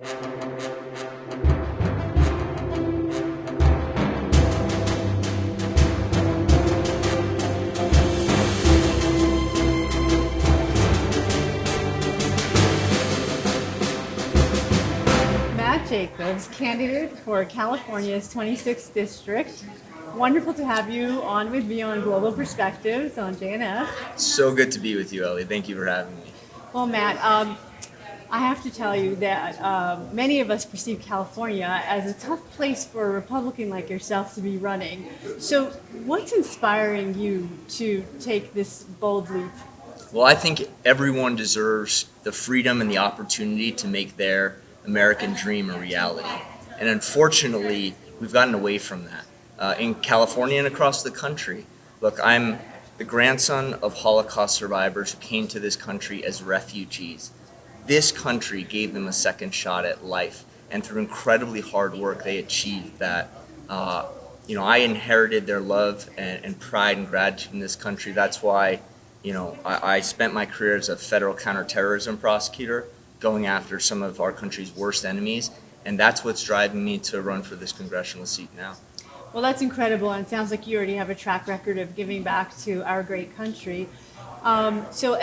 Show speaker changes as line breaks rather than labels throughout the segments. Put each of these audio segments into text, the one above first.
Jacobs, candidate for California's 26th district. Wonderful to have you on with me on Global Perspectives on JNS.
So good to be with you, Ellie. Thank you for having me.
Well, Matt, I have to tell you that many of us perceive California as a tough place for a Republican like yourself to be running. So what's inspiring you to take this bold leap?
Well, I think everyone deserves the freedom and the opportunity to make their American dream a reality. And unfortunately, we've gotten away from that in California and across the country. Look, I'm the grandson of Holocaust survivors who came to this country as refugees. This country gave them a second shot at life, and through incredibly hard work, they achieved that. I inherited their love and pride and gratitude in this country. That's why, I spent my career as a federal counterterrorism prosecutor, going after some of our country's worst enemies, and that's what's driving me to run for this congressional seat now.
Well, that's incredible, and it sounds like you already have a track record of giving back to our great country. So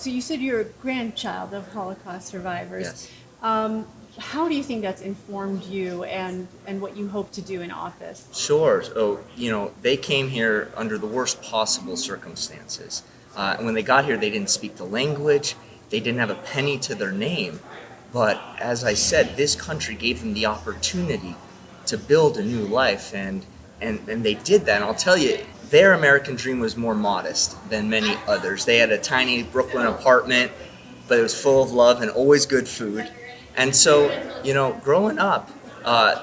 you said you're a grandchild of Holocaust survivors.
Yes.
How do you think that's informed you and what you hope to do in office?
Sure. So, they came here under the worst possible circumstances. And when they got here, they didn't speak the language. They didn't have a penny to their name. But as I said, this country gave them the opportunity to build a new life. And they did that. And I'll tell you, their American dream was more modest than many others. They had a tiny Brooklyn apartment, but it was full of love and always good food. And so, growing up,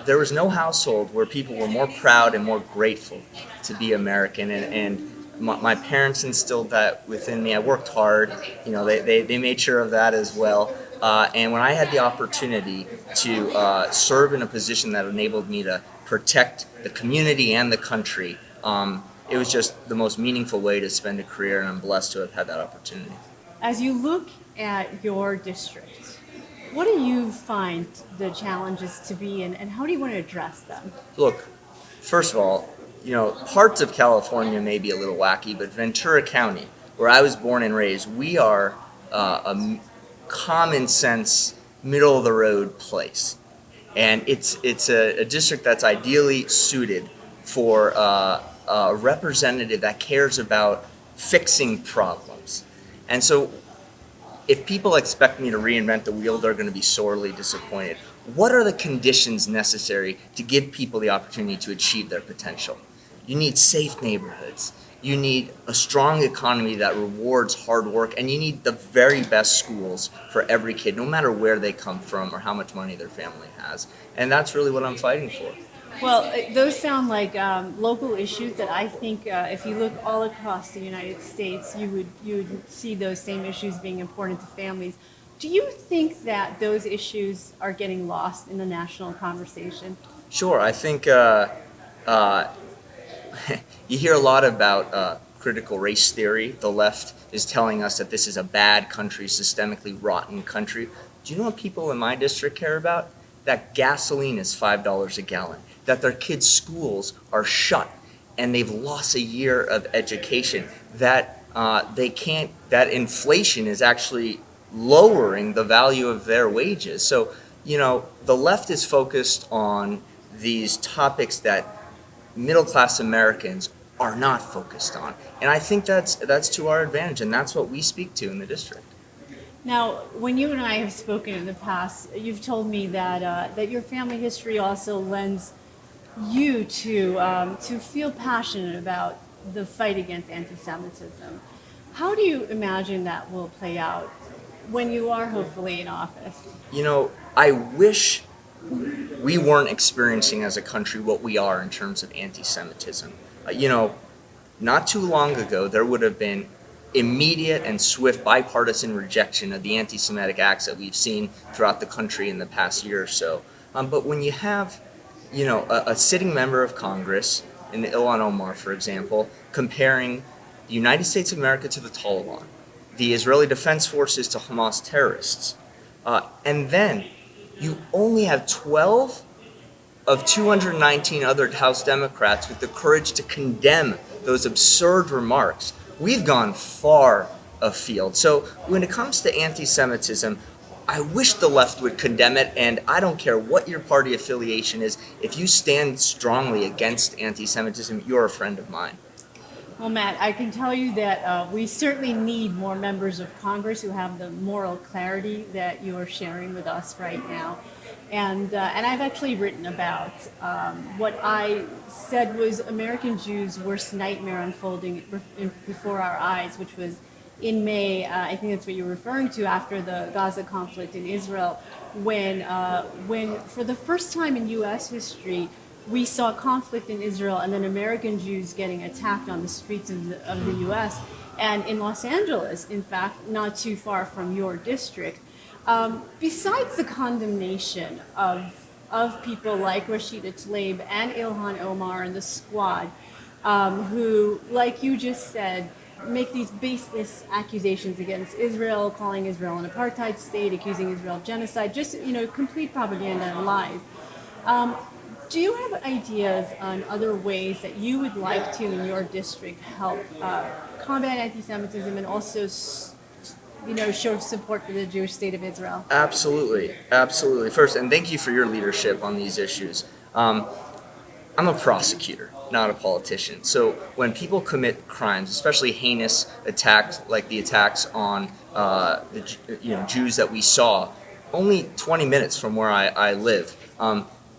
there was no household where people were more proud and more grateful to be American. And my parents instilled that within me. I worked hard. They made sure of that as well. And when I had the opportunity to serve in a position that enabled me to protect the community and the country, it was just the most meaningful way to spend a career, and I'm blessed to have had that opportunity.
As you look at your district, what do you find the challenges to be, and how do you want to address them?
Look, first of all, parts of California may be a little wacky, but Ventura County, where I was born and raised, we are a common sense, middle of the road place. And it's a district that's ideally suited for a representative that cares about fixing problems. And so if people expect me to reinvent the wheel, they're going to be sorely disappointed. What are the conditions necessary to give people the opportunity to achieve their potential? You need safe neighborhoods. You need a strong economy that rewards hard work, and you need the very best schools for every kid, no matter where they come from or how much money their family has. And that's really what I'm fighting for.
Well, those sound like local issues that I think if you look all across the United States, you would see those same issues being important to families. Do you think that those issues are getting lost in the national conversation?
Sure. I think you hear a lot about critical race theory. The left is telling us that this is a bad country, systemically rotten country. Do you know what people in my district care about? That gasoline is $5 a gallon, that their kids' schools are shut and they've lost a year of education, that that inflation is actually lowering the value of their wages. So, the left is focused on these topics that middle-class Americans are not focused on. And I think that's to our advantage, and that's what we speak to in the district.
Now, when you and I have spoken in the past, you've told me that your family history also lends you to feel passionate about the fight against anti-Semitism. How do you imagine that will play out when you are hopefully in office?
I wish we weren't experiencing as a country what we are in terms of anti-Semitism. Not too long ago, there would have been immediate and swift bipartisan rejection of the anti-Semitic acts that we've seen throughout the country in the past year or so. But when you have, a sitting member of Congress, in Ilhan Omar, for example, comparing the United States of America to the Taliban, the Israeli Defense Forces to Hamas terrorists, and then, You only have 12 of 219 other House Democrats with the courage to condemn those absurd remarks. We've gone far afield. So when it comes to anti-Semitism, I wish the left would condemn it, and I don't care what your party affiliation is. If you stand strongly against anti-Semitism, you're a friend of mine.
Well, Matt, I can tell you that we certainly need more members of Congress who have the moral clarity that you are sharing with us right now. And I've actually written about what I said was American Jews' worst nightmare unfolding before our eyes, which was in May. I think that's what you're referring to, after the Gaza conflict in Israel, when for the first time in U.S. history, we saw conflict in Israel and then American Jews getting attacked on the streets of the U.S. And in Los Angeles, in fact, not too far from your district. Besides the condemnation of people like Rashida Tlaib and Ilhan Omar and the squad, who, like you just said, make these baseless accusations against Israel, calling Israel an apartheid state, accusing Israel of genocide, just, complete propaganda and lies. Do you have ideas on other ways that you would like to, in your district, help combat anti-Semitism and also, show support for the Jewish state of Israel?
Absolutely, absolutely. First, and thank you for your leadership on these issues. I'm a prosecutor, not a politician. So when people commit crimes, especially heinous attacks like the attacks on the Jews that we saw, only 20 minutes from where I live,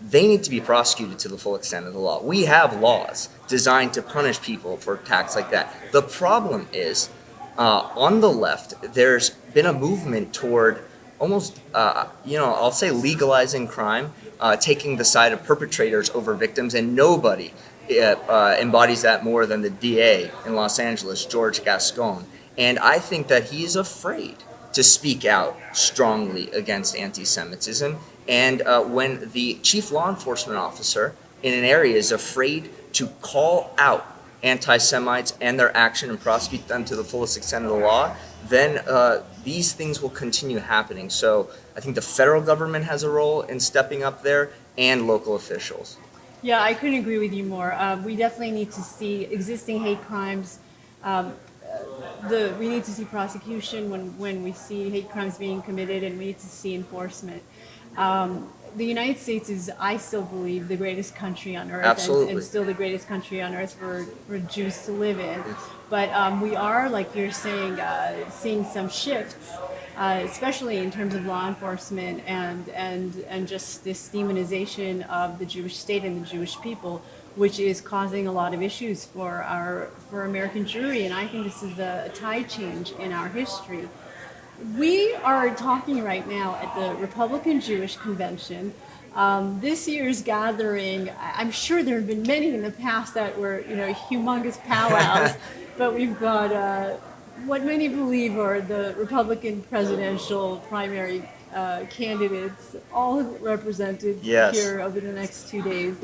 they need to be prosecuted to the full extent of the law. We have laws designed to punish people for attacks like that. The problem is, on the left, there's been a movement toward almost, I'll say legalizing crime, taking the side of perpetrators over victims, and nobody embodies that more than the DA in Los Angeles, George Gascon. And I think that he is afraid to speak out strongly against anti-Semitism. And when the chief law enforcement officer in an area is afraid to call out anti-Semites and their action and prosecute them to the fullest extent of the law, then these things will continue happening. So I think the federal government has a role in stepping up there, and local officials.
Yeah, I couldn't agree with you more. We definitely need to see existing hate crimes. We need to see prosecution when we see hate crimes being committed, and we need to see enforcement. The United States is, I still believe, the greatest country on earth, and still the greatest country on earth for Jews to live in. But we are, like you're saying, seeing some shifts, especially in terms of law enforcement and just this demonization of the Jewish state and the Jewish people, which is causing a lot of issues for American Jewry. And I think this is a tide change in our history. We are talking right now at the Republican Jewish Convention. This year's gathering, I'm sure there have been many in the past that were, humongous powwows, but we've got what many believe are the Republican presidential primary candidates, all represented here over the next 2 days.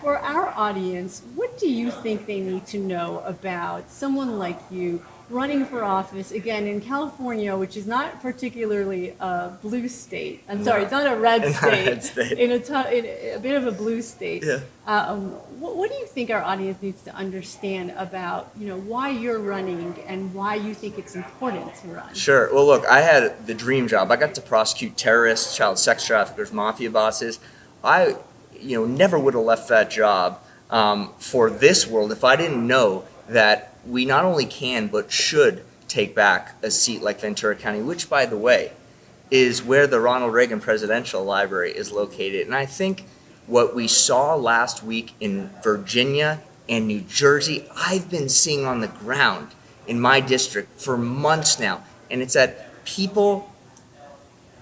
For our audience, what do you think they need to know about someone like you running for office, again, in California, which is not particularly a blue state? I'm sorry, it's not a red state. In a bit of a blue state. Yeah. What do you think our audience needs to understand about, why you're running and why you think it's important to run?
Sure. Well, look, I had the dream job. I got to prosecute terrorists, child sex traffickers, mafia bosses. I never would have left that job for this world if I didn't know that we not only can but should take back a seat like Ventura County, which, by the way, is where the Ronald Reagan Presidential Library is located. And I think what we saw last week in Virginia and New Jersey, I've been seeing on the ground in my district for months now. And it's that people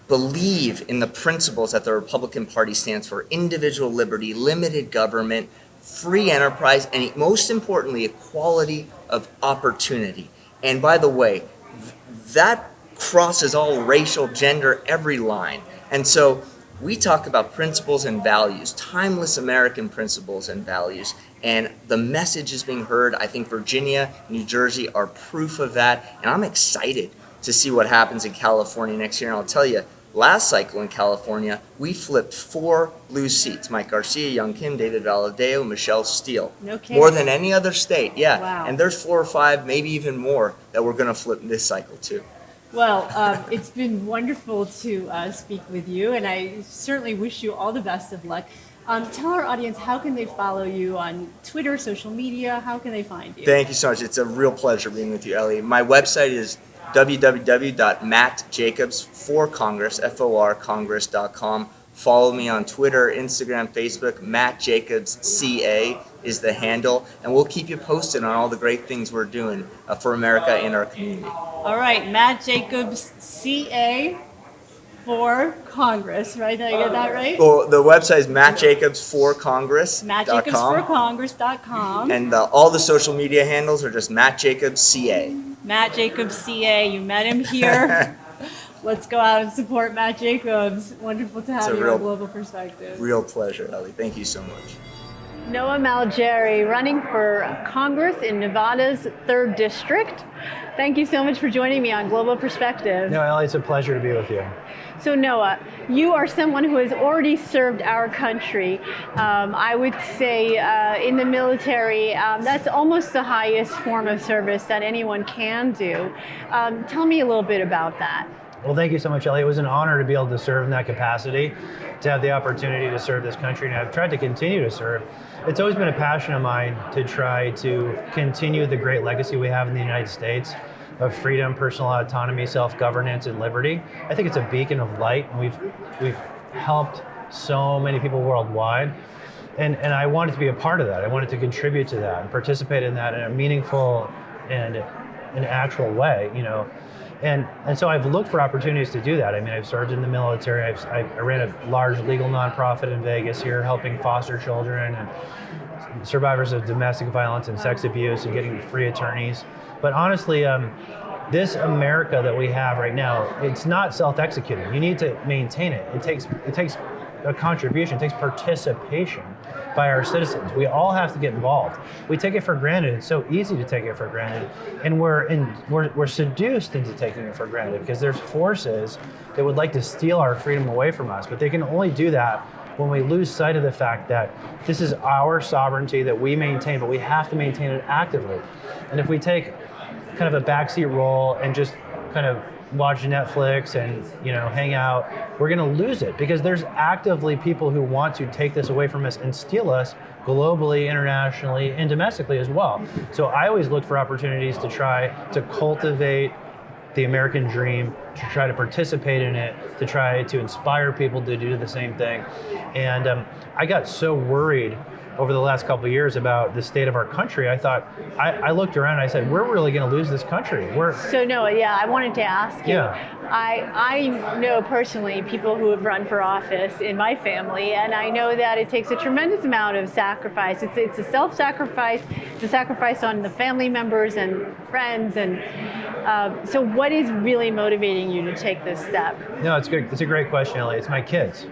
believe in the principles that the Republican Party stands for: individual liberty, limited government, free enterprise, and most importantly, equality of opportunity. And by the way, that crosses all racial, gender, every line. And so we talk about principles and values, timeless American principles and values, and the message is being heard. I think Virginia, New Jersey are proof of that, and I'm excited to see what happens in California next year. And I'll tell you, Last cycle in California, we flipped 4 blue seats. Mike Garcia, Young Kim, David Valadeo, Michelle Steele.
No kidding.
More than any other state, yeah.
Wow.
And there's 4 or 5, maybe even more, that we're going to flip this cycle too.
Well, it's been wonderful to speak with you, and I certainly wish you all the best of luck. Tell our audience, how can they follow you on Twitter, social media? How can they find you?
Thank you so much. It's a real pleasure being with you, Ellie. My website is www.mattjacobs4congress.com. Follow me on Twitter, Instagram, Facebook. Matt Jacobs CA is the handle, and we'll keep you posted on all the great things we're doing for America and our community.
All right, Matt Jacobs CA for Congress, right? Did I get that right?
Well, the website is mattjacobs4congress.com.
MattJacobs4Congress.com.
And all the social media handles are just Matt Jacobs CA.
Matt Jacobs CA, you met him here. Let's go out and support Matt Jacobs. Wonderful to have you on Global Perspective.
Real pleasure, Ellie. Thank you so much.
Noah Malgeri, running for Congress in Nevada's 3rd District. Thank you so much for joining me on Global Perspective.
No, Ellie, it's a pleasure to be with you.
So Noah, you are someone who has already served our country. I would say in the military, that's almost the highest form of service that anyone can do. Tell me a little bit about that.
Well, thank you so much, Ellie. It was an honor to be able to serve in that capacity, to have the opportunity to serve this country, and I've tried to continue to serve. It's always been a passion of mine to try to continue the great legacy we have in the United States of freedom, personal autonomy, self-governance, and liberty. I think it's a beacon of light, and we've helped so many people worldwide. And I wanted to be a part of that. I wanted to contribute to that and participate in that in a meaningful and an actual way, you know. And so I've looked for opportunities to do that. I mean, I've served in the military. I ran a large legal nonprofit in Vegas here, helping foster children and survivors of domestic violence and sex abuse and getting free attorneys. But honestly, this America that we have right now, it's not self-executing. You need to maintain it. It takes a contribution, it takes participation by our citizens. We all have to get involved. We take it for granted. It's so easy to take it for granted, and we're seduced into taking it for granted because there's forces that would like to steal our freedom away from us, but they can only do that when we lose sight of the fact that this is our sovereignty that we maintain, but we have to maintain it actively. And if we take kind of a backseat role and just kind of watch Netflix and, you know, hang out, we're going to lose it because there's actively people who want to take this away from us and steal us globally, internationally, and domestically as well. So I always look for opportunities to try to cultivate the American dream, to try to participate in it, to try to inspire people to do the same thing. And I got so worried over the last couple of years about the state of our country. I thought, I looked around and I said, we're really going to lose this country. So Noah, yeah, I wanted to ask you. Yeah. I know personally people who have run for office in my family, and I know that it takes a tremendous amount of sacrifice. It's a self-sacrifice. It's a sacrifice on the family members and friends. And so what is really motivating you to take this step? No, it's good. It's a great question, Ellie. It's my kids,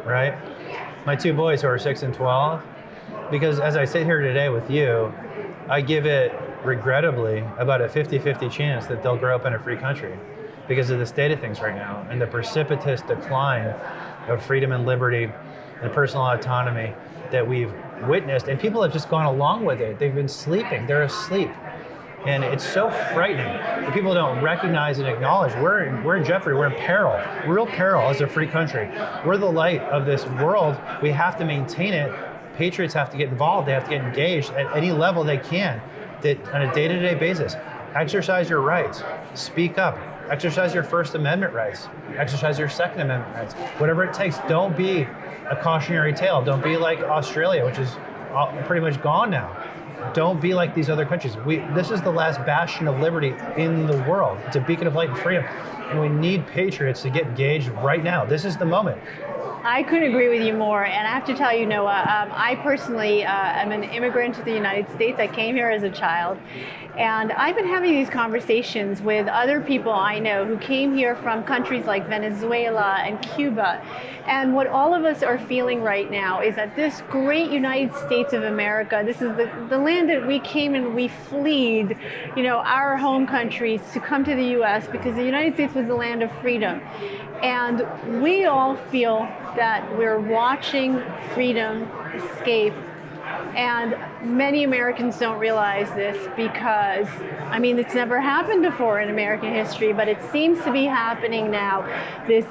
right? My 2 boys who are 6 and 12. Because as I sit here today with you, I give it, regrettably, about a 50-50 chance that they'll grow up in a free country because of the state of things right now and the precipitous decline of freedom and liberty and personal autonomy that we've witnessed. And people have just gone along with it. They've been sleeping. They're asleep. And it's so frightening that people don't recognize and acknowledge we're in jeopardy, we're in peril, real peril as a free country. We're the light of this world. We have to maintain it. Patriots have to get involved. They have to get engaged at any level they can, that on a day-to-day basis. Exercise your rights. Speak up. Exercise your First Amendment rights. Exercise your Second Amendment rights. Whatever it takes. Don't be a cautionary tale. Don't be like Australia, which is pretty much gone now. Don't be like these other countries. This is the last bastion of liberty in the world. It's a beacon of light and freedom. And we need patriots to get engaged right now. This is the moment.
I couldn't agree with you more. And I have to tell you, Noah, I personally am an immigrant to the United States. I came here as a child. And I've been having these conversations with other people I know who came here from countries like Venezuela and Cuba. And what all of us are feeling right now is that this great United States of America, this is the land that we came and we fled, our home countries to come to the U.S. because the United States was the land of freedom. And we all feel that we're watching freedom escape. And many Americans don't realize this because, it's never happened before in American history, but it seems to be happening now, this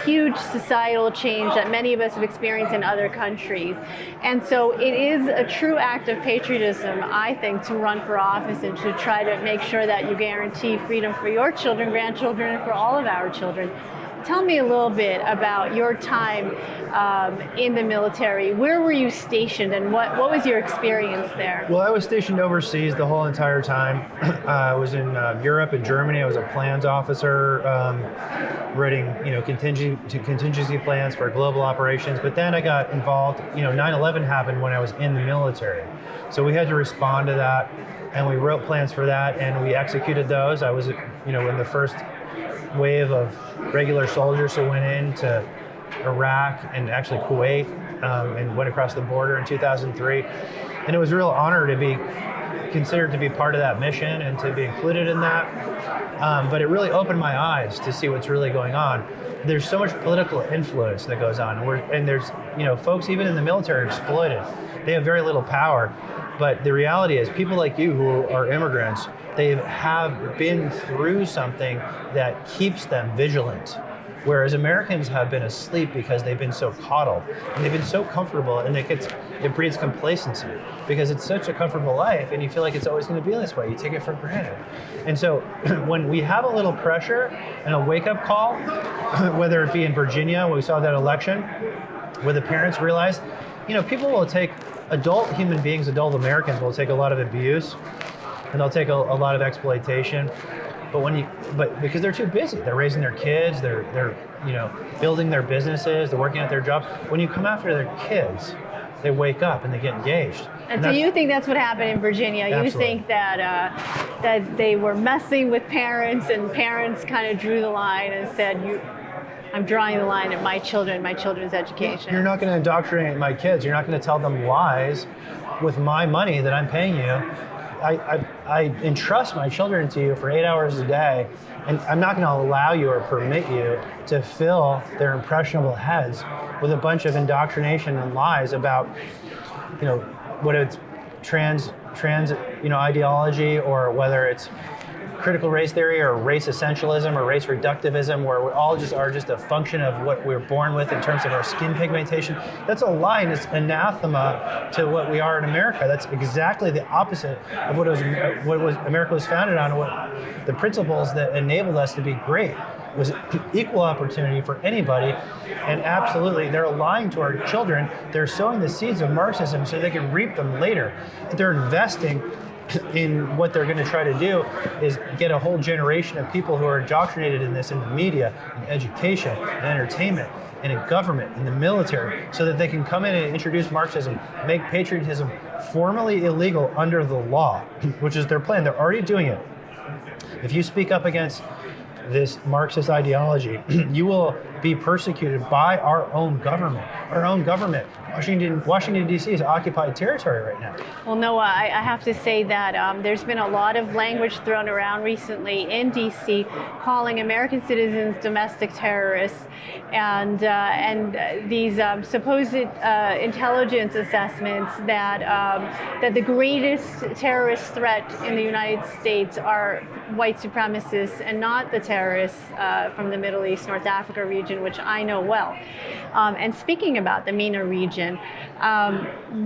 huge societal change that many of us have experienced in other countries. And so it is a true act of patriotism, I think, to run for office and to try to make sure that you guarantee freedom for your children, grandchildren, and for all of our children. Tell me a little bit about your time in the military. Where were you stationed and what was your experience there?
Well, I was stationed overseas the whole entire time. I was in Europe and Germany. I was a plans officer, writing contingency plans for global operations. But then I got involved, 9/11 happened when I was in the military. So we had to respond to that, and we wrote plans for that, and we executed those. I was, in the first wave of regular soldiers who went into Iraq and actually Kuwait, and went across the border in 2003. And it was a real honor to be considered to be part of that mission and to be included in that. But it really opened my eyes to see what's really going on. There's so much political influence that goes on, and there's folks even in the military are exploited. They have very little power. But the reality is, people like you who are immigrants, they have been through something that keeps them vigilant. Whereas Americans have been asleep because they've been so coddled and they've been so comfortable, and it breeds complacency because it's such a comfortable life and you feel like it's always going to be this way. You take it for granted. And so when we have a little pressure and a wake-up call, whether it be in Virginia, when we saw that election, where the parents realized, people will take adult human beings, adult Americans will take a lot of abuse and they'll take a lot of exploitation. But because they're too busy, they're raising their kids, they're building their businesses, they're working at their jobs. When you come after their kids, they wake up and they get engaged.
And so you think that's what happened in Virginia?
Absolutely.
You think that they were messing with parents, and parents kind of drew the line and said, I'm drawing the line at my children's education.
You're not going to indoctrinate my kids. You're not going to tell them lies with my money that I'm paying you. I entrust my children to you for 8 hours a day, and I'm not going to allow you or permit you to fill their impressionable heads with a bunch of indoctrination and lies about, what it's trans ideology, or whether it's critical race theory or race essentialism or race reductivism, where we all are just a function of what we're born with in terms of our skin pigmentation. That's a lie, and it's anathema to what we are in America. That's exactly the opposite of what America was founded on, what the principles that enabled us to be great. It was equal opportunity for anybody, and absolutely, they're lying to our children. They're sowing the seeds of Marxism so they can reap them later. They're investing in what they're going to try to do is get a whole generation of people who are indoctrinated in this, in the media, in education, in entertainment, and in government, in the military, so that they can come in and introduce Marxism, make patriotism formally illegal under the law, which is their plan. They're already doing it. If you speak up against this Marxist ideology, you will be persecuted by our own government. Our own government. Washington, D.C. is occupied territory right now.
Well, Noah, I have to say that there's been a lot of language thrown around recently in D.C. calling American citizens domestic terrorists, and these supposed intelligence assessments that the greatest terrorist threat in the United States are white supremacists and not the terrorists from the Middle East, North Africa region, which I know well. And speaking about the MENA region,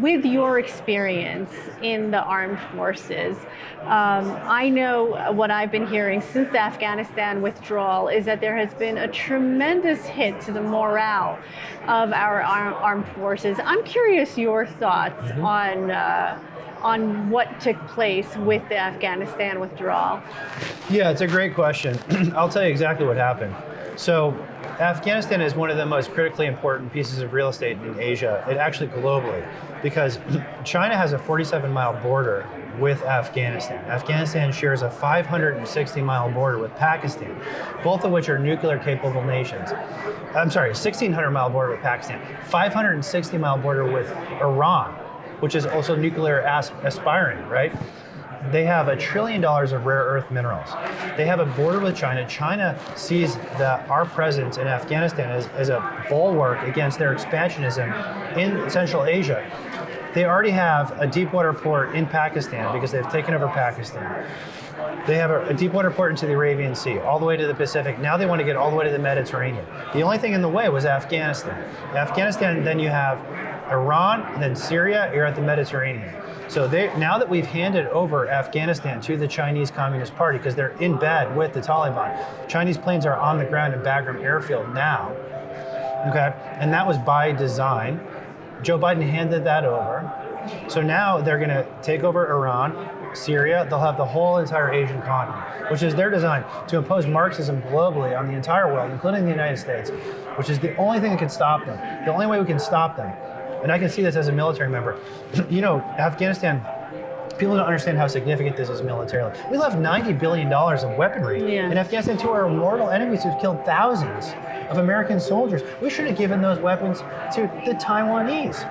with your experience in the armed forces, I know what I've been hearing since the Afghanistan withdrawal is that there has been a tremendous hit to the morale of our armed forces. I'm curious your thoughts on what took place with the Afghanistan withdrawal.
Yeah, it's a great question. I'll tell you exactly what happened. So Afghanistan is one of the most critically important pieces of real estate in Asia, and actually globally, because China has a 47-mile border with Afghanistan. Afghanistan shares a 560-mile border with Pakistan, both of which are nuclear-capable nations. I'm sorry, a 1,600-mile border with Pakistan, 560-mile border with Iran, which is also nuclear aspiring, right? They have $1 trillion of rare earth minerals. They have a border with China. China sees that our presence in Afghanistan as a bulwark against their expansionism in Central Asia. They already have a deep water port in Pakistan because they've taken over Pakistan. They have a deep water port into the Arabian Sea, all the way to the Pacific. Now they want to get all the way to the Mediterranean. The only thing in the way was Afghanistan. Afghanistan, then you have Iran, and then Syria, you're at the Mediterranean. So now that we've handed over Afghanistan to the Chinese Communist Party, because they're in bed with the Taliban, Chinese planes are on the ground in Bagram Airfield now, okay? And that was by design. Joe Biden handed that over. So now they're gonna take over Iran, Syria, they'll have the whole entire Asian continent, which is their design to impose Marxism globally on the entire world, including the United States, which is the only thing that can stop them. The only way we can stop them, and I can see this as a military member. You know, Afghanistan, people don't understand how significant this is militarily. We left $90 billion of weaponry in Afghanistan to our mortal enemies who've killed thousands of American soldiers. We should have given those weapons to the Taiwanese.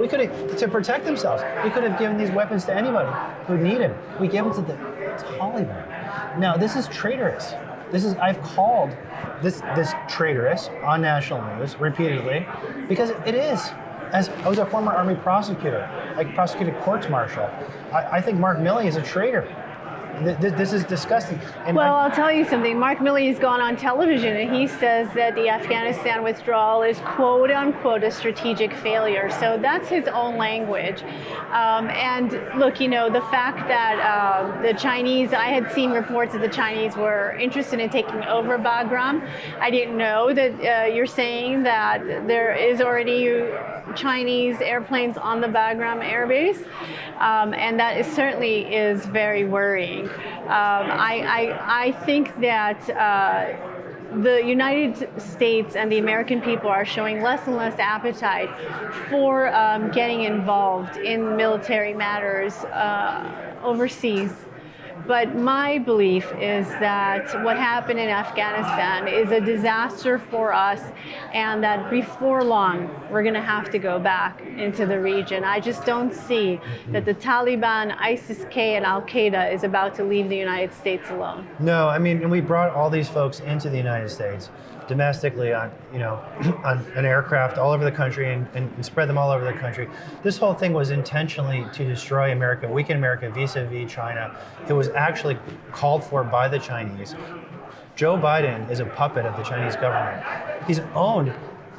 We could have, to protect themselves. We could have given these weapons to anybody who needed them. We gave them to the Taliban. Now, this is traitorous. I've called this traitorous on national news repeatedly because it is. As I was a former Army prosecutor, I prosecuted courts-martial. I think Mark Milley is a traitor. This is disgusting. And
I'll tell you something. Mark Milley has gone on television and he says that the Afghanistan withdrawal is quote unquote a strategic failure. So that's his own language. And look, you know, the fact that the Chinese, I had seen reports that the Chinese were interested in taking over Bagram. I didn't know that you're saying that there is already Chinese airplanes on the Bagram airbase. And that certainly is very worrying. I think that the United States and the American people are showing less and less appetite for getting involved in military matters overseas. But my belief is that what happened in Afghanistan is a disaster for us, and that before long, we're going to have to go back into the region. I just don't see that the Taliban, ISIS-K, and Al-Qaeda is about to leave the United States alone.
No, I mean, and we brought all these folks into the United States domestically on an aircraft all over the country and spread them all over the country. This whole thing was intentionally to destroy America, weaken America vis-a-vis China. It was actually called for by the Chinese. Joe Biden is a puppet of the Chinese government. He's owned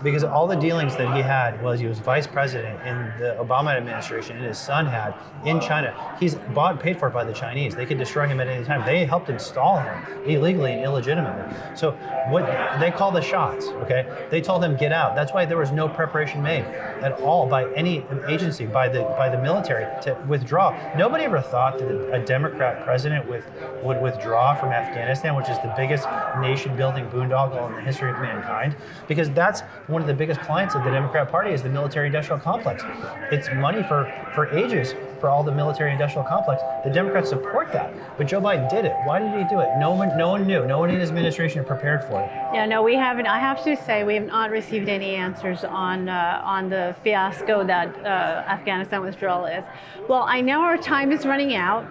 because all the dealings that he had was he was vice president in the Obama administration and his son had in China. He's bought and paid for by the Chinese. They could destroy him at any time. They helped install him illegally and illegitimately. So what they call the shots, okay? They told him get out. That's why there was no preparation made at all by any agency, by the military to withdraw. Nobody ever thought that a Democrat president would withdraw from Afghanistan, which is the biggest nation-building boondoggle in the history of mankind, because that's one of the biggest clients of the Democrat Party is the military-industrial complex. It's money for ages for all the military-industrial complex. The Democrats support that, but Joe Biden did it. Why did he do it? No one knew. No one in his administration prepared for it.
Yeah, no, we haven't. I have to say, we have not received any answers on the fiasco that Afghanistan withdrawal is. Well, I know our time is running out.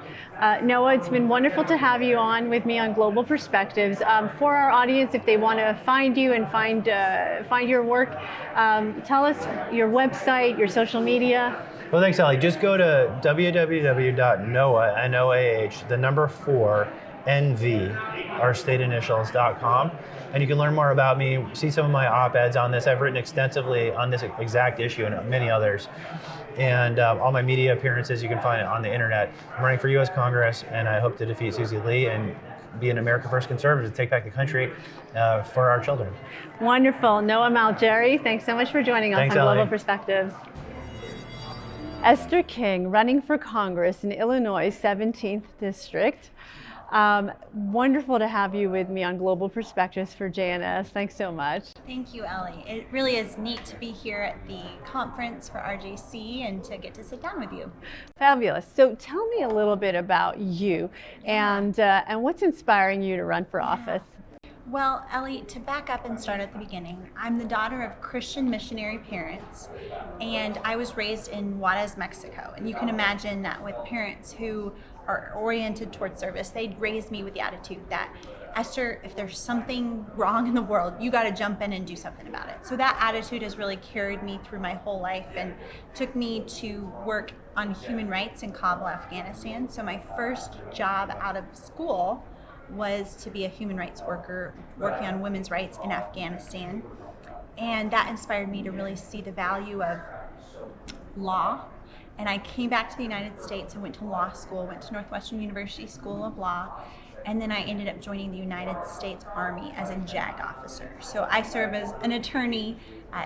Noah, it's been wonderful to have you on with me on Global Perspectives. For our audience, if they want to find you and find your work, tell us your website, your social media.
Well, thanks, Allie. Just go to www.noah, N-O-A-H, the number 4, NV, our state initials.com. And you can learn more about me, see some of my op-eds on this. I've written extensively on this exact issue and many others. And all my media appearances, you can find it on the internet. I'm running for U.S. Congress, and I hope to defeat Susie Lee and be an America First conservative to take back the country for our children.
Wonderful. Noah Malgeri, thanks so much for joining us on Global Perspectives. Esther King, running for Congress in Illinois' 17th District. Wonderful to have you with me on Global Perspectives for JNS. Thanks so much.
Thank you, Ellie. It really is neat to be here at the conference for RJC and to get to sit down with you.
Fabulous. So tell me a little bit about you and what's inspiring you to run for office.
Well, Ellie, to back up and start at the beginning, I'm the daughter of Christian missionary parents, and I was raised in Juarez, Mexico. And you can imagine that with parents who are oriented towards service, they'd raised me with the attitude that, Esther, if there's something wrong in the world, you got to jump in and do something about it. So that attitude has really carried me through my whole life and took me to work on human rights in Kabul, Afghanistan. So my first job out of school was to be a human rights worker working on women's rights in Afghanistan. And that inspired me to really see the value of law. And I came back to the United States and went to law school, went to Northwestern University School of Law, and then I ended up joining the United States Army as a JAG officer. So I serve as an attorney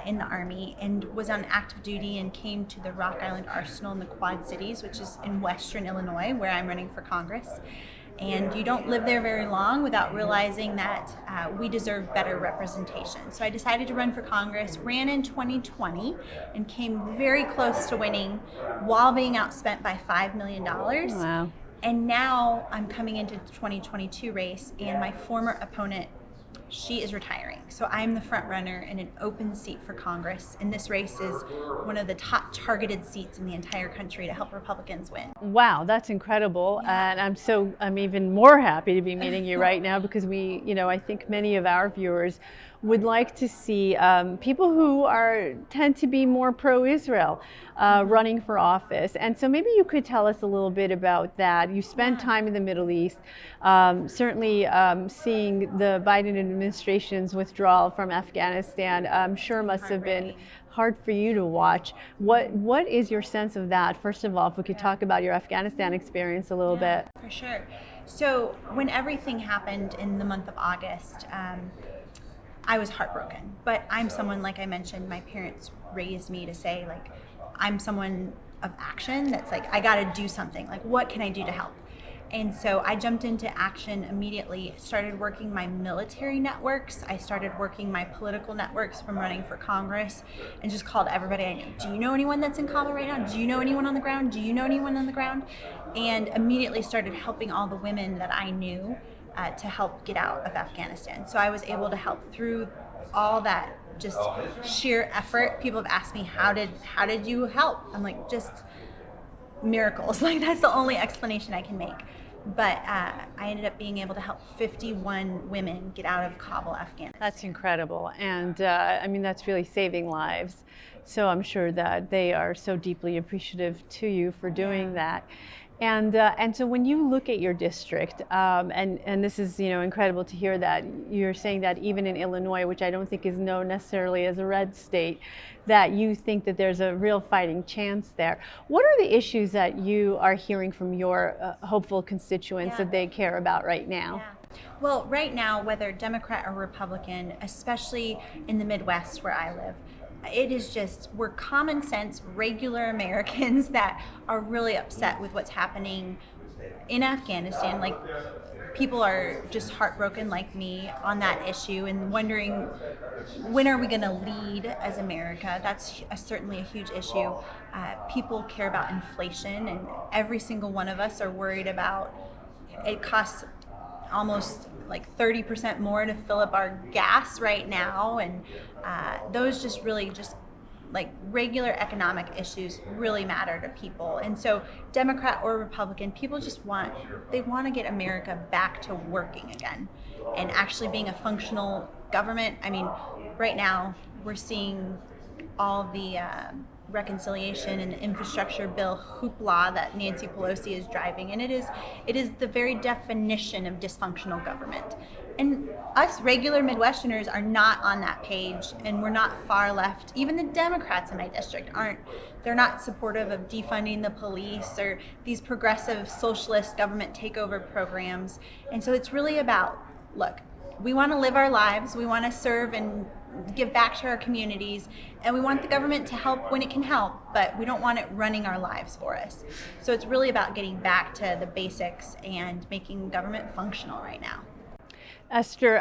in the Army and was on active duty and came to the Rock Island Arsenal in the Quad Cities, which is in western Illinois, where I'm running for Congress. And you don't live there very long without realizing that we deserve better representation. So I decided to run for Congress, ran in 2020, and came very close to winning while being outspent by $5 million.
Wow.
And now I'm coming into the 2022 race, and my former opponent, she is retiring. So I'm the front runner in an open seat for Congress. And this race is one of the top targeted seats in the entire country to help Republicans win.
Wow, that's incredible. And I'm even more happy to be meeting you right now because I think many of our viewers would like to see people who tend to be more pro-Israel running for office. And so maybe you could tell us a little bit about that. You spent time in the Middle East, certainly seeing the Biden administration's withdrawal from Afghanistan, I'm sure must have been hard for you to watch. What is your sense of that? First of all, if we could talk about your Afghanistan experience a little bit.
For sure. So when everything happened in the month of August, I was heartbroken. But I'm someone, like I mentioned, my parents raised me to say, like, I'm someone of action that's like, I got to do something. Like, what can I do to help? And so I jumped into action immediately, started working my military networks. I started working my political networks from running for Congress and just called everybody I knew. Do you know anyone that's in Kabul right now? Do you know anyone on the ground? Do you know anyone on the ground? And immediately started helping all the women that I knew to help get out of Afghanistan. So I was able to help through all that just sheer effort. People have asked me, how did you help? I'm like, just miracles. Like, that's the only explanation I can make. But I ended up being able to help 51 women get out of Kabul, Afghanistan.
That's incredible. And that's really saving lives. So I'm sure that they are so deeply appreciative to you for doing that. And so when you look at your district, and this is incredible to hear that you're saying that even in Illinois, which I don't think is known necessarily as a red state, that you think that there's a real fighting chance there. What are the issues that you are hearing from your hopeful constituents that they care about right now?
Yeah. Well, right now, whether Democrat or Republican, especially in the Midwest where I live, it is just, we're common sense, regular Americans that are really upset with what's happening in Afghanistan. Like, people are just heartbroken like me on that issue and wondering, when are we going to lead as America? That's certainly a huge issue. People care about inflation, and every single one of us are worried about, it costs almost like 30% more to fill up our gas right now, and those just really just like regular economic issues really matter to people. And so Democrat or Republican, people just want to get America back to working again and actually being a functional government. I mean, right now we're seeing all the reconciliation and infrastructure bill hoopla that Nancy Pelosi is driving, and it is the very definition of dysfunctional government. And us regular Midwesterners are not on that page, and we're not far left. Even the Democrats in my district they're not supportive of defunding the police or these progressive socialist government takeover programs. And so it's really about, look, we want to live our lives, we want to serve and give back to our communities, and we want the government to help when it can help, but we don't want it running our lives for us. So it's really about getting back to the basics and making government functional right now.
Esther,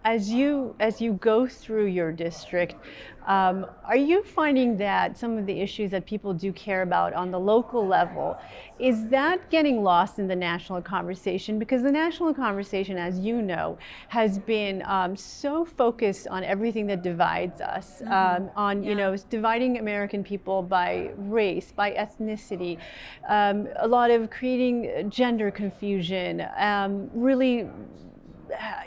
as you go through your district, are you finding that some of the issues that people do care about on the local level, is that getting lost in the national conversation? Because the national conversation, as you know, has been so focused on everything that divides us, dividing American people by race, by ethnicity, a lot of creating gender confusion, really.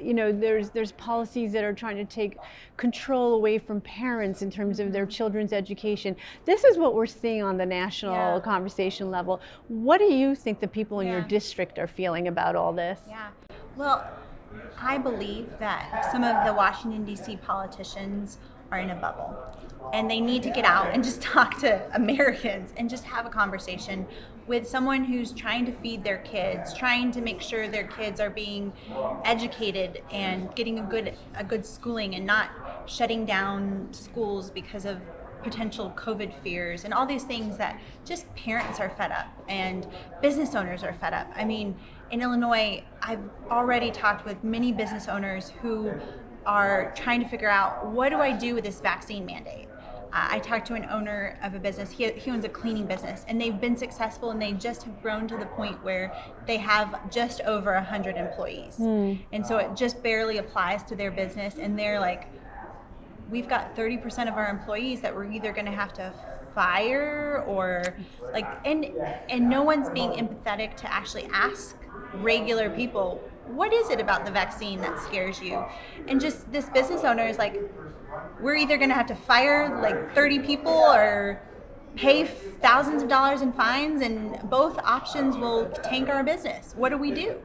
There's policies that are trying to take control away from parents in terms of their children's education. This is what we're seeing on the national conversation level. What do you think the people in your district are feeling about all this?
Yeah, well, I believe that some of the Washington, D.C. politicians are in a bubble, and they need to get out and just talk to Americans and just have a conversation with someone who's trying to feed their kids, trying to make sure their kids are being educated and getting a good schooling, and not shutting down schools because of potential COVID fears and all these things that just parents are fed up and business owners are fed up. I mean, in Illinois, I've already talked with many business owners who are trying to figure out, what do I do with this vaccine mandate? I talked to an owner of a business, he owns a cleaning business, and they've been successful, and they just have grown to the point where they have just over 100 employees. And so it just barely applies to their business, and they're like, we've got 30% of our employees that we're either gonna have to fire or like, and no one's being empathetic to actually ask regular people, what is it about the vaccine that scares you? And just this business owner is like, we're either going to have to fire like 30 people or pay thousands of dollars in fines, and both options will tank our business. What do we do?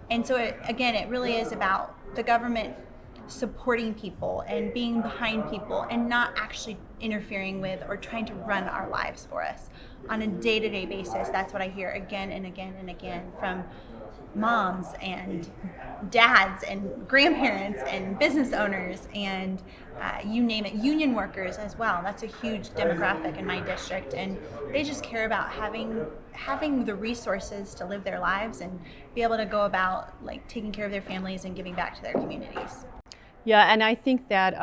And so it really is about the government supporting people and being behind people and not actually interfering with or trying to run our lives for us on a day-to-day basis. That's what I hear again and again and again from moms and dads and grandparents and business owners and you name it, union workers as well. That's a huge demographic in my district, and they just care about having the resources to live their lives and be able to go about like taking care of their families and giving back to their communities.
Yeah, and I think that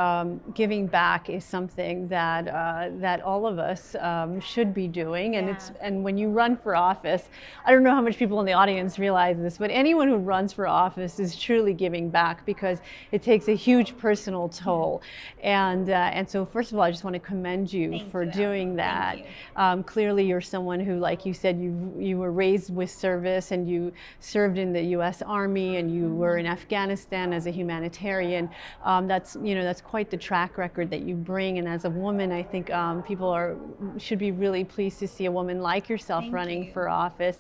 giving back is something that all of us should be doing. And and when you run for office, I don't know how much people in the audience realize this, but anyone who runs for office is truly giving back, because it takes a huge personal toll. And so first of all, I just want to commend you for doing that. Clearly, you're someone who, like you said, you were raised with service, and you served in the U.S. Army, and you were in Afghanistan as a humanitarian. That's quite the track record that you bring, and as a woman, I think people should be really pleased to see a woman like yourself running for office.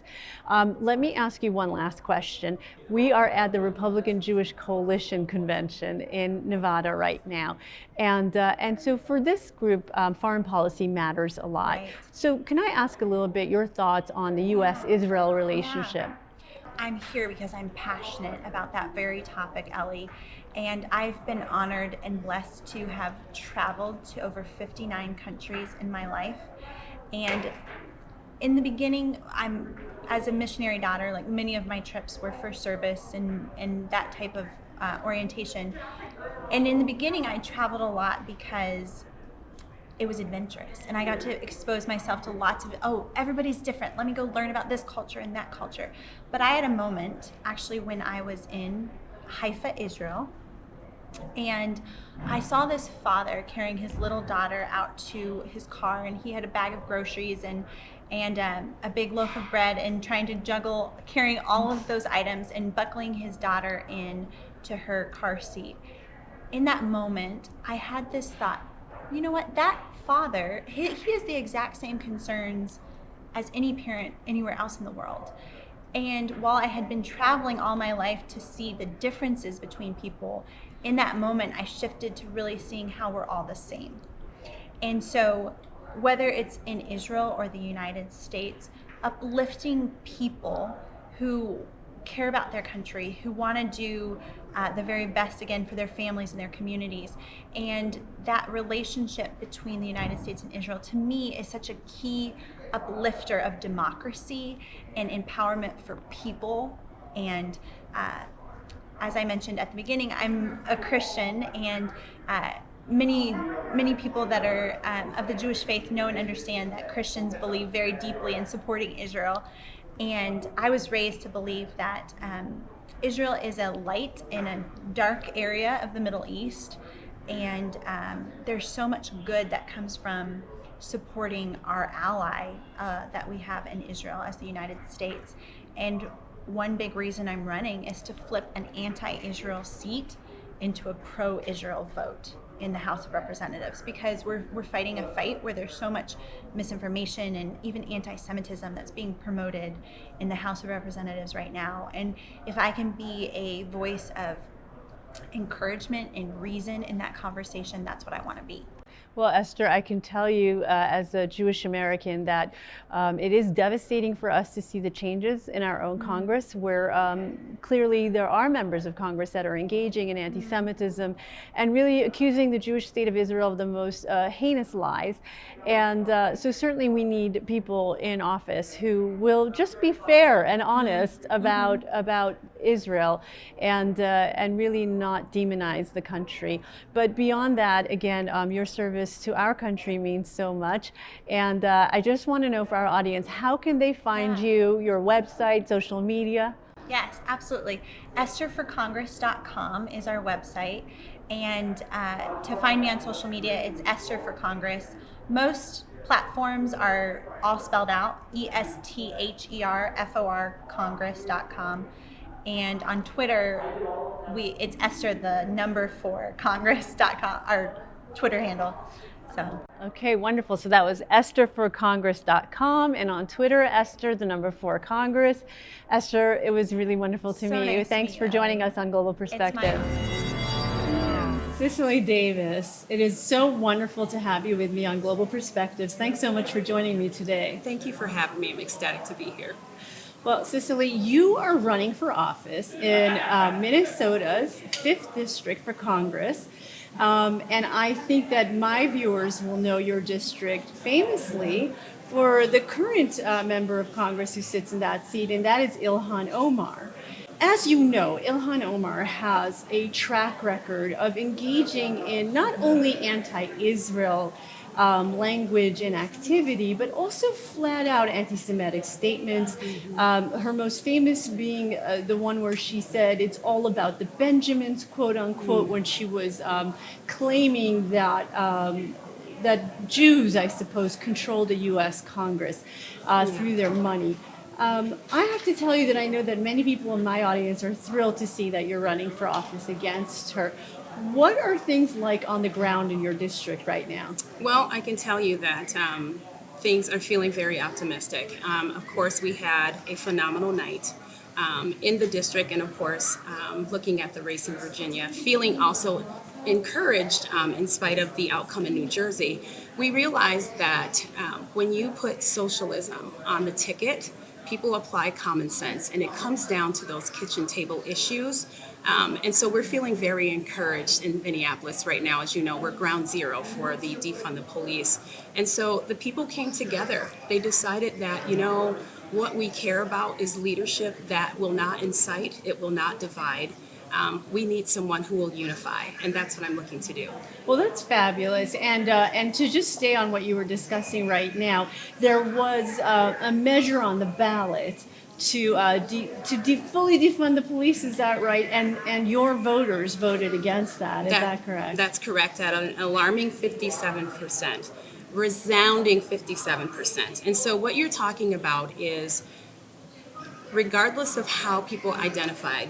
Let me ask you one last question. We are at the Republican Jewish Coalition Convention in Nevada right now, and so for this group, foreign policy matters a lot. Right. So can I ask a little bit your thoughts on the U.S.-Israel relationship?
Yeah. I'm here because I'm passionate about that very topic, Ellie. And I've been honored and blessed to have traveled to over 59 countries in my life. And in the beginning, as a missionary daughter, like many of my trips were for service and that type of orientation. And in the beginning, I traveled a lot because it was adventurous, and I got to expose myself to lots of, everybody's different. Let me go learn about this culture and that culture. But I had a moment, actually, when I was in Haifa, Israel, and I saw this father carrying his little daughter out to his car, and he had a bag of groceries and a big loaf of bread, and trying to juggle carrying all of those items and buckling his daughter in to her car seat. In that moment, I had this thought, you know what, that father, he has the exact same concerns as any parent anywhere else in the world. And while I had been traveling all my life to see the differences between people, in that moment I shifted to really seeing how we're all the same. And so whether it's in Israel or the United States, uplifting people who care about their country, who want to do the very best, again, for their families and their communities. And that relationship between the United States and Israel, to me, is such a key uplifter of democracy and empowerment for people. And as I mentioned at the beginning, I'm a Christian, and many people that are of the Jewish faith know and understand that Christians believe very deeply in supporting Israel. And I was raised to believe that Israel is a light in a dark area of the Middle East, and there's so much good that comes from supporting our ally that we have in Israel as the United States. And one big reason I'm running is to flip an anti-Israel seat into a pro-Israel vote in the House of Representatives, because we're fighting a fight where there's so much misinformation and even anti-Semitism that's being promoted in the House of Representatives right now. And if I can be a voice of encouragement and reason in that conversation, that's what I want to be.
Well, Esther, I can tell you as a Jewish American that it is devastating for us to see the changes in our own Congress, where clearly there are members of Congress that are engaging in anti-Semitism and really accusing the Jewish state of Israel of the most heinous lies. And so certainly we need people in office who will just be fair and honest about Israel and really not demonize the country. But beyond that, again, your service to our country means so much. And I just want to know for our audience, how can they find you, your website, social media?
Yes, absolutely. EstherForCongress.com is our website. And to find me on social media, it's Esther for Congress. Most platforms are all spelled out, ESTHERFOR Congress.com. And on Twitter, it's Esther, the number 4 Congress.com, our Twitter handle. So.
Okay, wonderful. So that was EstherForCongress.com, and on Twitter, Esther, the number 4 Congress. Esther, it was really wonderful to meet you. Thanks for joining us on Global Perspective. Cicely Davis, it is so wonderful to have you with me on Global Perspectives. Thanks so much for joining me today.
Thank you for having me. I'm ecstatic to be here.
Well, Cicely, you are running for office in Minnesota's 5th District for Congress. And I think that my viewers will know your district famously for the current member of Congress who sits in that seat, and that is Ilhan Omar. As you know, Ilhan Omar has a track record of engaging in not only anti-Israel language and activity, but also flat out anti-Semitic statements. Her most famous being the one where she said it's all about the Benjamins, quote unquote, when she was claiming that that Jews, I suppose, control the U.S. Congress through their money. I have to tell you that I know that many people in my audience are thrilled to see that you're running for office against her. What are things like on the ground in your district right now?
Well, I can tell you that things are feeling very optimistic. Of course, we had a phenomenal night in the district, and of course, looking at the race in Virginia, feeling also encouraged in spite of the outcome in New Jersey. We realized that when you put socialism on the ticket, people apply common sense, and it comes down to those kitchen table issues. And so we're feeling very encouraged in Minneapolis right now. As you know, we're ground zero for the defund the police. And so the people came together. They decided that, you know, what we care about is leadership that will not incite, it will not divide. We need someone who will unify, and that's what I'm looking to do.
Well, that's fabulous. And to just stay on what you were discussing right now, there was a measure on the ballot to fully defund the police. Is that right? And your voters voted against that. Is that correct?
That's correct. At an alarming 57%, resounding 57%. And so what you're talking about is, regardless of how people identified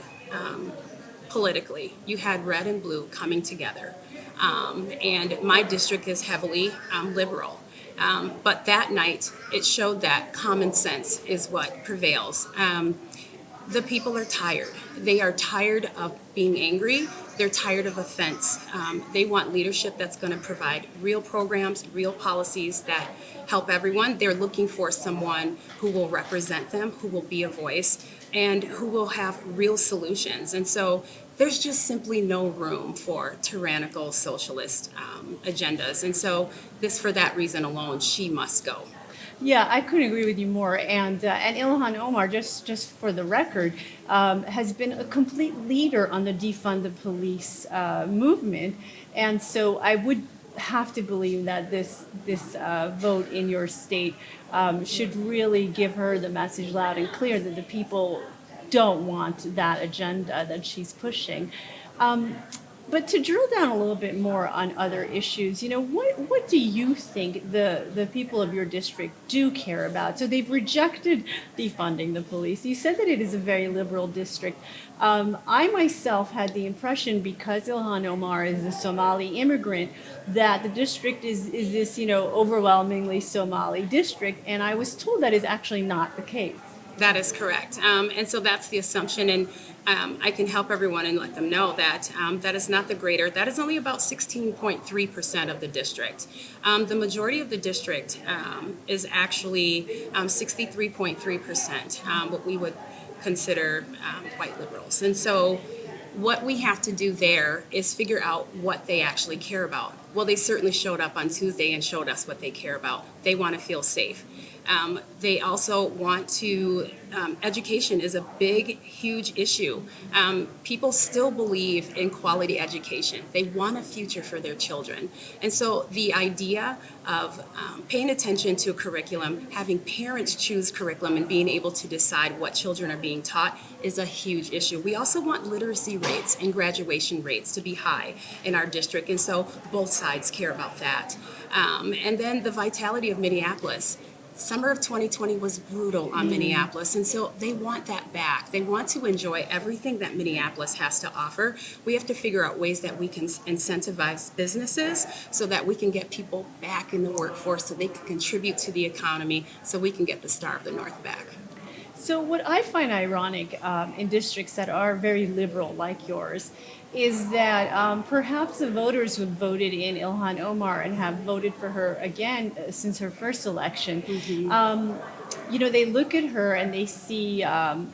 politically, you had red and blue coming together. And my district is heavily liberal. But that night, it showed that common sense is what prevails. The people are tired. They are tired of being angry. They're tired of offense. They want leadership that's going to provide real programs, real policies that help everyone. They're looking for someone who will represent them, who will be a voice, and who will have real solutions. And so there's just simply no room for tyrannical socialist agendas. And so for that reason alone, she must go.
Yeah, I couldn't agree with you more. And Ilhan Omar, just for the record, has been a complete leader on the defund the police movement, and so I would have to believe that this vote in your state should really give her the message loud and clear that the people don't want that agenda that she's pushing. But to drill down a little bit more on other issues, what do you think the people of your district do care about? So they've rejected defunding the police. You said that it is a very liberal district. I myself had the impression, because Ilhan Omar is a Somali immigrant, that the district is this, overwhelmingly Somali district, and I was told that is actually not the case.
That is correct. And so that's the assumption. And I can help everyone and let them know that that is not the greater. That is only about 16.3% of the district. The majority of the district is actually 63.3%, what we would consider white liberals. And so what we have to do there is figure out what they actually care about. Well, they certainly showed up on Tuesday and showed us what they care about. They want to feel safe. They also want to, education is a big, huge issue. People still believe in quality education. They want a future for their children. And so the idea of paying attention to a curriculum, having parents choose curriculum and being able to decide what children are being taught is a huge issue. We also want literacy rates and graduation rates to be high in our district. And so both sides care about that. And then the vitality of Minneapolis. Summer of 2020 was brutal on Minneapolis, and so they want that back. They want to enjoy everything that Minneapolis has to offer. We have to figure out ways that we can incentivize businesses so that we can get people back in the workforce so they can contribute to the economy so we can get the Star of the North back.
So what I find ironic in districts that are very liberal like yours is that perhaps the voters who voted in Ilhan Omar and have voted for her again since her first election, they look at her and they see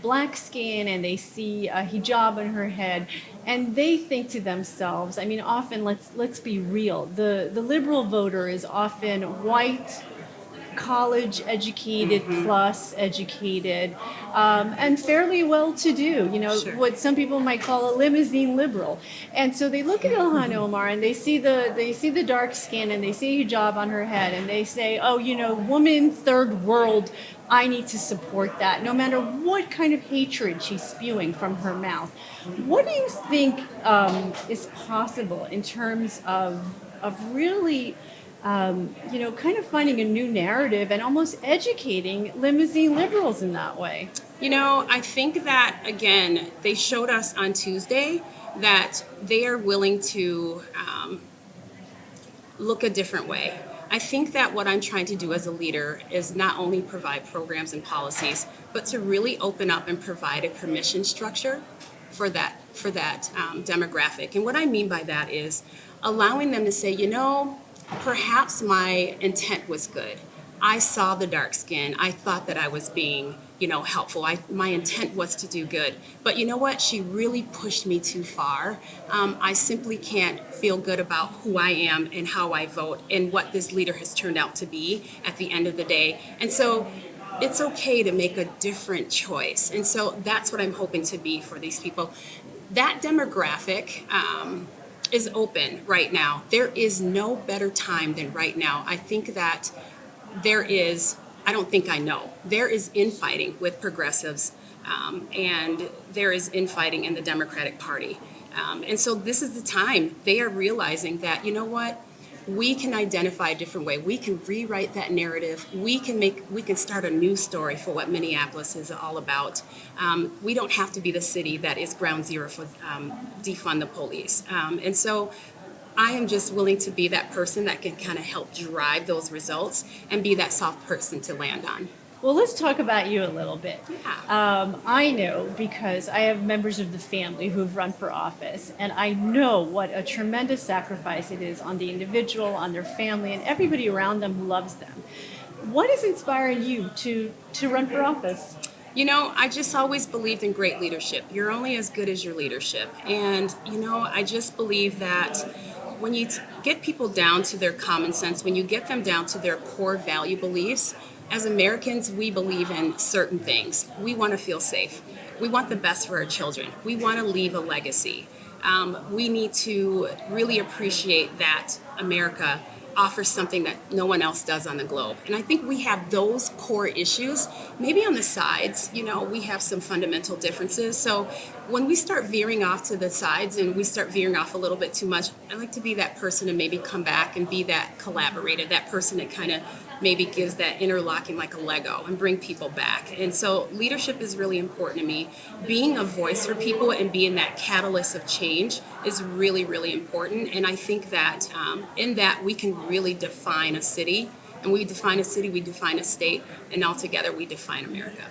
black skin and they see a hijab on her head, and they think to themselves, I mean, often, let's be real, the liberal voter is often white, college educated, plus educated, and fairly well to do,
Sure.
what some people might call a limousine liberal. And so they look at Ilhan Omar and they see the dark skin and they see hijab on her head and they say, oh, woman, third world, I need to support that, no matter what kind of hatred she's spewing from her mouth. What do you think is possible in terms of really kind of finding a new narrative and almost educating limousine liberals in that way?
I think that, again, they showed us on Tuesday that they are willing to look a different way. I think that what I'm trying to do as a leader is not only provide programs and policies, but to really open up and provide a permission structure for that demographic. And what I mean by that is allowing them to say, perhaps my intent was good. I saw the dark skin. I thought that I was being, helpful. My intent was to do good. But you know what? She really pushed me too far. I simply can't feel good about who I am and how I vote and what this leader has turned out to be at the end of the day. And so it's okay to make a different choice. And so that's what I'm hoping to be for these people. That demographic, is open right now. There is no better time than right now. I think that there is infighting with progressives, and there is infighting in the Democratic Party. And so this is the time they are realizing that, we can identify a different way. We can rewrite that narrative. We can start a new story for what Minneapolis is all about. We don't have to be the city that is ground zero for defund the police. And so I am just willing to be that person that can kind of help drive those results and be that soft person to land on.
Well, let's talk about you a little bit.
Yeah.
I know because I have members of the family who've run for office, and I know what a tremendous sacrifice it is on the individual, on their family, and everybody around them who loves them. What is inspiring you to run for office?
You know, I just always believed in great leadership. You're only as good as your leadership. And, you know, I just believe that when you get people down to their common sense, when you get them down to their core value beliefs, as Americans, we believe in certain things. We want to feel safe. We want the best for our children. We want to leave a legacy. We need to really appreciate that America offers something that no one else does on the globe. And I think we have those core issues. Maybe on the sides, you know, we have some fundamental differences. So when we start veering off to the sides and we start veering off a little bit too much, I like to be that person to maybe come back and be that collaborator, that person that kind of maybe gives that interlocking like a Lego and bring people back. And so leadership is really important to me. Being a voice for people and being that catalyst of change is really, really important. And I think that in that we can really define a city. And we define a city, we define a state, and altogether we define America.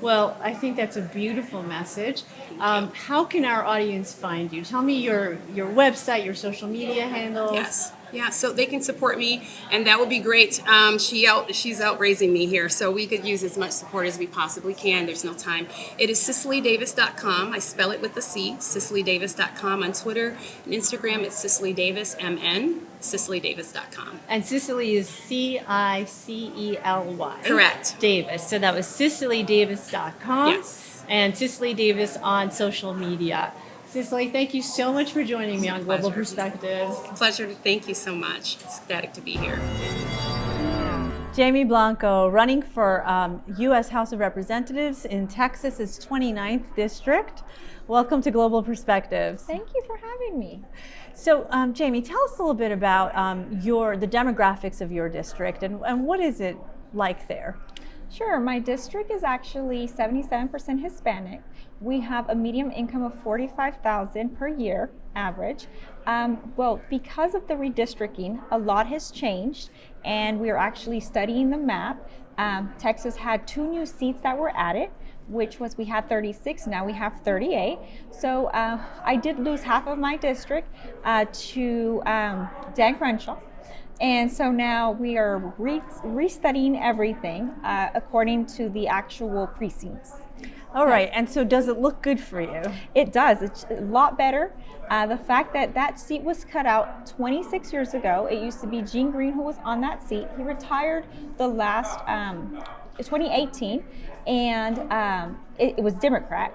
Well, I think that's a beautiful message. How can our audience find you? Tell me your website, your social media handles.
Yes. Yeah, so they can support me, and that would be great. She's out raising me here, so we could use as much support as we possibly can. There's no time. It is CicelyDavis.com. I spell it with a C, CicelyDavis.com. On Twitter and Instagram, it's CicelyDavisMN, CicelyDavis.com.
And Cicely is Cicely.
Correct.
Davis. So that was CicelyDavis.com.
Yes.
And Cicely Davis on social media. Cicely, thank you so much for joining me on Global Perspectives.
Pleasure. Thank you so much. Ecstatic to be here.
Jaimy Blanco, running for U.S. House of Representatives in Texas's 29th District. Welcome to Global Perspectives.
Thank you for having me.
So, Jaimy, tell us a little bit about the demographics of your district and what is it like there?
Sure, my district is actually 77% Hispanic. We have a median income of $45,000 per year average. Well, because of the redistricting, a lot has changed, and we are actually studying the map. Texas had 2 new seats that were added, which was we had 36, now we have 38. So I did lose half of my district to Dan Crenshaw. And so now we are restudying everything according to the actual precincts.
All right, and so does it look good for you?
It does. It's a lot better. The fact that that seat was cut out 26 years ago, it used to be Gene Green who was on that seat. He retired the last 2018, and it was Democrat.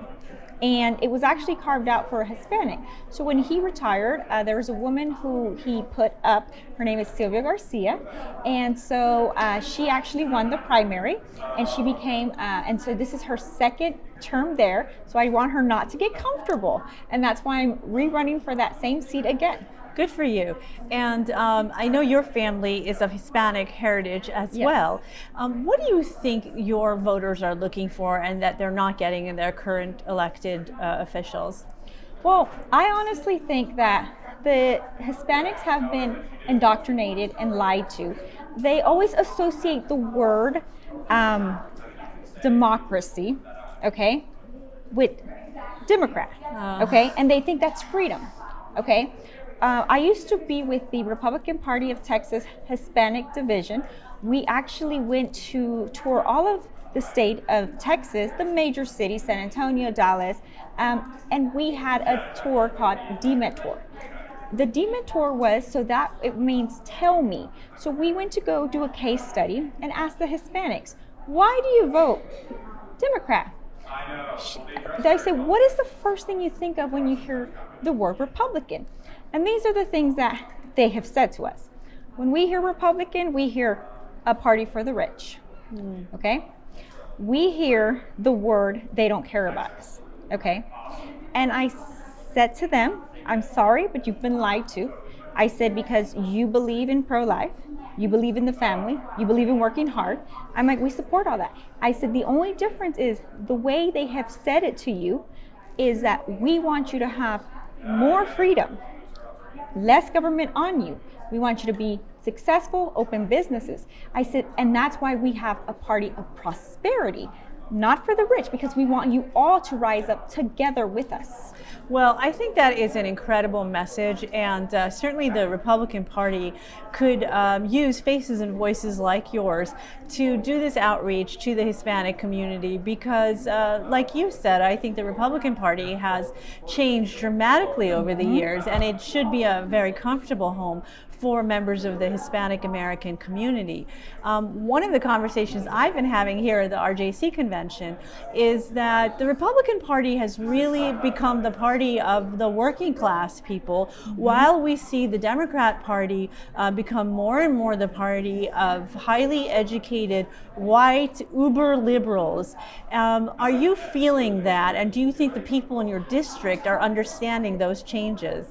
And it was actually carved out for a Hispanic. So when he retired, there was a woman who he put up. Her name is Sylvia Garcia. And so she actually won the primary, and she became, and so this is her second term there. So I want her not to get comfortable. And that's why I'm rerunning for that same seat again.
Good for you. And I know your family is of Hispanic heritage as
Yes.
well. What do you think your voters are looking for and that they're not getting in their current elected officials?
Well, I honestly think that the Hispanics have been indoctrinated and lied to. They always associate the word democracy, okay, with Democrat, okay, and they think that's freedom, okay. I used to be with the Republican Party of Texas Hispanic Division. We actually went to tour all of the state of Texas, the major cities, San Antonio, Dallas, and we had a tour called DMET Tour. The DMET Tour was, so that it means tell me. So we went to go do a case study and ask the Hispanics, why do you vote Democrat? They said, what is the first thing you think of when you hear the word Republican? And these are the things that they have said to us. When we hear Republican, we hear a party for the rich, okay? We hear the word, they don't care about us, okay? And I said to them, I'm sorry, but you've been lied to. I said, because you believe in pro-life, you believe in the family, you believe in working hard. I'm like, we support all that. I said, the only difference is the way they have said it to you is that we want you to have more freedom, less government on you. We want you to be successful, open businesses. I said, and that's why we have a party of prosperity. not for the rich, because we want you all to rise up together with us.
Well, I think that is an incredible message, and certainly the Republican Party could use faces and voices like yours to do this outreach to the Hispanic community because, like you said, I think the Republican Party has changed dramatically over the years, and it should be a very comfortable home for members of the Hispanic American community. One of the conversations I've been having here at the RJC convention is that the Republican Party has really become the party of the working class people, while we see the Democrat Party become more and more the party of highly educated, white, uber liberals. Are you feeling that, and do you think the people in your district are understanding those changes?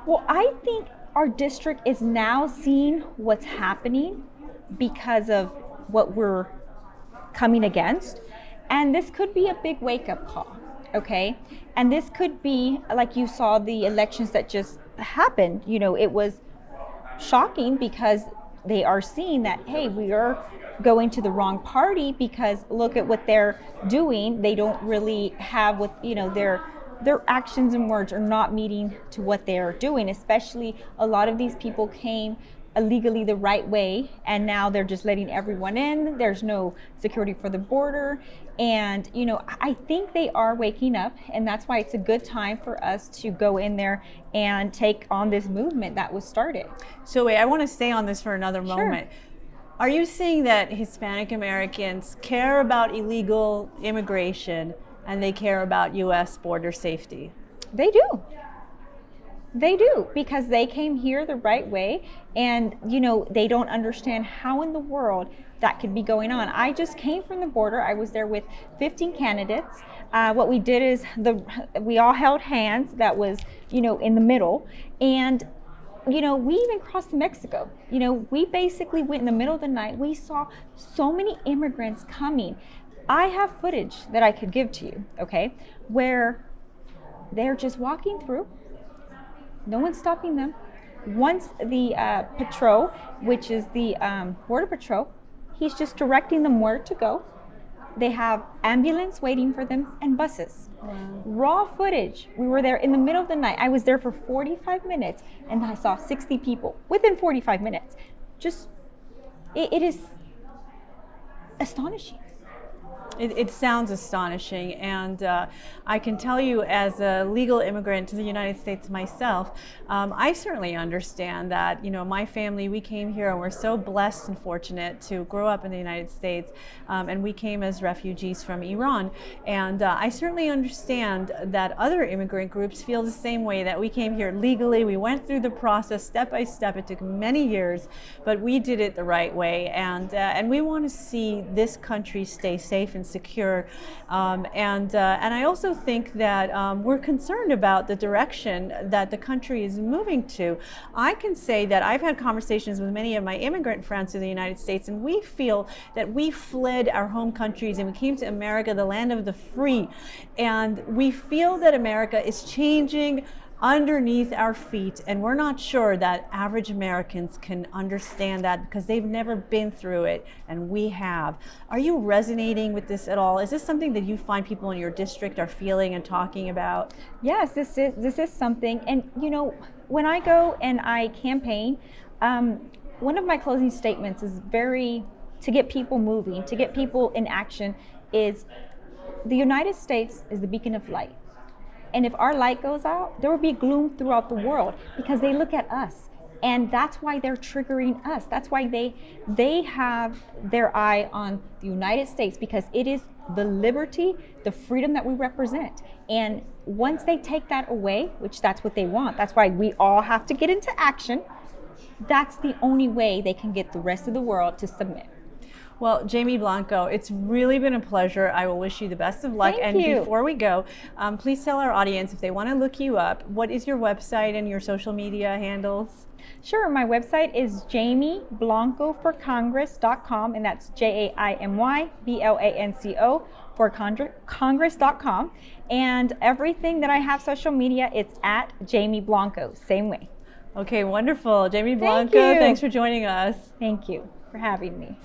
Well, I think our district is now seeing what's happening because of what we're coming against. And this could be a big wake-up call, okay? And this could be, like you saw the elections that just happened, it was shocking because they are seeing that, hey, we are going to the wrong party because look at what they're doing. They don't really have what, their actions and words are not meeting to what they're doing, especially a lot of these people came illegally the right way, and now they're just letting everyone in. There's no security for the border. And, I think they are waking up, and that's why it's a good time for us to go in there and take on this movement that was started.
So wait, I want to stay on this for another
Sure.
moment. Are you seeing that Hispanic Americans care about illegal immigration and they care about U.S. border safety?
They do. They do, because they came here the right way, and they don't understand how in the world that could be going on. I just came from the border. I was there with 15 candidates. What we did is we all held hands. That was in the middle, and we even crossed to Mexico. We basically went in the middle of the night. We saw so many immigrants coming. I have footage that I could give to you, okay, where they're just walking through. No one's stopping them. Once the patrol, which is the Border Patrol, he's just directing them where to go. They have ambulance waiting for them and buses. Wow. Raw footage. We were there in the middle of the night. I was there for 45 minutes and I saw 60 people within 45 minutes. Just, it is astonishing.
It sounds astonishing, and I can tell you, as a legal immigrant to the United States myself, I certainly understand that, my family, we came here and we're so blessed and fortunate to grow up in the United States, and we came as refugees from Iran. And I certainly understand that other immigrant groups feel the same way, that we came here legally, we went through the process step by step. It took many years, but we did it the right way, and we want to see this country stay safe and secure, and I also think that we're concerned about the direction that the country is moving to. I can say that I've had conversations with many of my immigrant friends to the United States, and we feel that we fled our home countries and we came to America, the land of the free, and we feel that America is changing underneath our feet, and we're not sure that average Americans can understand that because they've never been through it, and we have. Are you resonating with this at all? Is this something that you find people in your district are feeling and talking about?
Yes, this is something. And when I go and I campaign, one of my closing statements is to get people moving, to get people in action, is the United States is the beacon of light. And if our light goes out, there will be gloom throughout the world because they look at us. And that's why they're triggering us. That's why they have their eye on the United States, because it is the liberty, the freedom that we represent. And once they take that away, which that's what they want, that's why we all have to get into action. That's the only way they can get the rest of the world to submit.
Well, Jaimy Blanco, it's really been a pleasure. I will wish you the best of luck.
Thank you.
Before we go, please tell our audience, if they want to look you up, what is your website and your social media handles?
Sure, my website is JaimyBlancoForCongress.com, and that's JaimyBlanco for Congress.com. And everything that I have social media, it's at Jaimy Blanco, same way.
Okay, wonderful. Jaimy Blanco, thanks for joining us.
Thank you for having me.